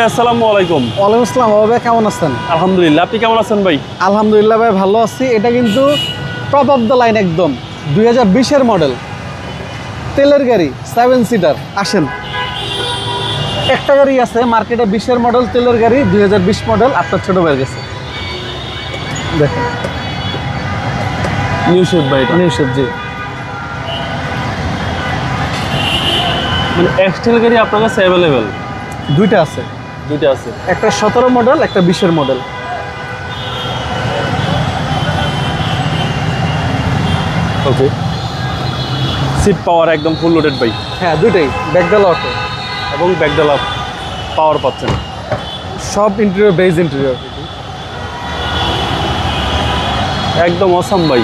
আসসালামু আলাইকুম। ওয়ালাইকুম আসসালাম। ভাই কেমন আছেন? আলহামদুলিল্লাহ, আপনি কেমন আছেন ভাই? আলহামদুলিল্লাহ ভাই ভালো আছি। এটা কিন্তু টপ অফ দ্য লাইন একদম 2020-এর মডেল তেলের গাড়ি 7 সিটার। আসেন, একটা গাড়ি আছে মার্কেটে 20-এর মডেল তেলের গাড়ি 2020 মডেল, আপনার ছোট ভাইয়ের কাছে দেখেন নিউ শেপ ভাই, নিউ শেপ। জি, মানে এক্সটেল গাড়ি আপনার কাছে অ্যাভেলেবেল? দুইটা আছে। দুইটা আছে, একটা 17 মডেল, একটা 20-এর মডেল। ওকে, সিট পাওয়ার একদম ফুল লোডেড ভাই। হ্যাঁ, দুইটাই ব্যাকডালা অটো এবং ব্যাকডালা পাওয়ার পাচ্ছেন। সব ইন্টেরিয়র বেজ ইন্টেরিয়র, একদম অসাম ভাই।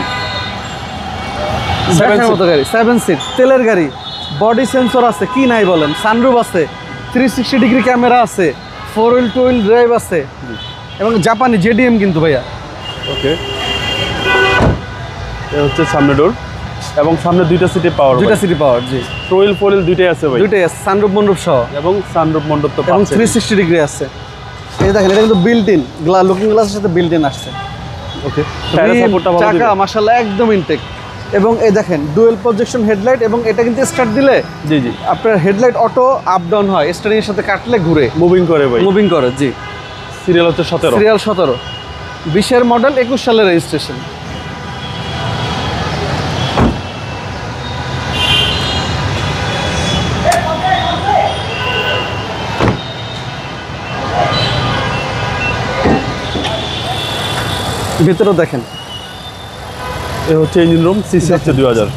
দেখার মতো গাড়ি 7 সিট তেলের গাড়ি। বডি সেন্সর আছে, কি নাই বলেন, সানরুফ আছে, 360 ডিগ্রি ক্যামেরা আছে, 4 হুইল 2 হুইল ড্রাইভ আছে এবং জাপানি জেডিএম কিন্তু ভাইয়া। ওকে, এ হচ্ছে সামনে ডোর এবং সামনে দুইটা সিটে পাওয়ার, দুইটা সিটি পাওয়ার। জি, 4 হুইল 4 হুইল দুইটাই আছে ভাই। দুইটাই আছে, সানরুফ মন্ডপ সহ এবং সানরুফ মণ্ডপ তো এবং পাচ্ছেন। 360 ডিগ্রি আছে। এই দেখেন, এটা কিন্তু বিল্ট ইন লুকিং গ্লাসের সাথে বিল্ট ইন আসছে। ওকে, টায়ার সাপোর্টটা ভালো চাকা দিবেন। মাশাআল্লাহ একদম ইনটেক। এবং এই দেখেন ডুয়েল প্রজেকশন হেডলাইট, এবং এটা কিন্তু স্টার্ট দিলে জি জি আপনার হেডলাইট অটো আপ ডাউন হয়, স্টারিং এর সাথে কাটলে ঘুরে মুভিং করে ভাই। মুভিং করে। জি, সিরিয়াল হচ্ছে 17, সিরিয়াল 17, 20-এর মডেল, 21 সালের রেজিস্ট্রেশন। ভিতরেও দেখেন, এ হচ্ছে ইঞ্জিন রুম, সিসি হচ্ছে 2000।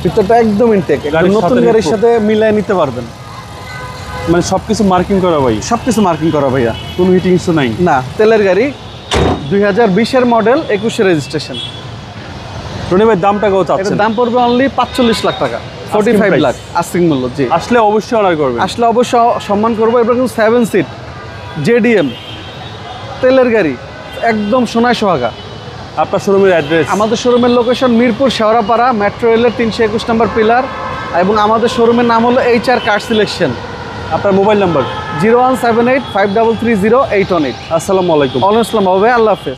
ভিতরটা একদম ইনটেক, গাড়ির নতুন সাথে গাড়ির নিখুঁত। সাথে মিলিয়ে নিতে পারবেন। মানে সবকিছু মার্কিং করা ভাই, সবকিছু মার্কিং করা ভাইয়া, কোনো হিটিং ইস্যু নাই। না তেলের গাড়ি 2020-এর মডেল, 21-এর রেজিস্ট্রেশন। রনি ভাই দামটা কত এটার চাচ্ছেন? দাম পড়বে অনলি 45 লাখ টাকা, 45 price। লাখ আস্কিং মূল্য। জি, আসলে অবশ্যই অর্ডার করবেন। আসলে অবশ্যই সম্মান করবো। এবার কিন্তু 7 সিট জেডিএম তেলের গাড়ি, একদম সোনায় সোহাগা। আপনার শোরুমের অ্যাড্রেস? আমাদের শোরুমের লোকেশন মিরপুর শেওড়াপাড়া, মেট্রো রেলের 321 নম্বর পিলার, এবং আমাদের শোরুমের নাম হলো HR কার সিলেকশন। আপনার মোবাইল নাম্বার? 01785330 818। আসসালামু আলাইকুম। ওয়ালাইকুম আসসালাম ভাই, আল্লাহ হাফেজ।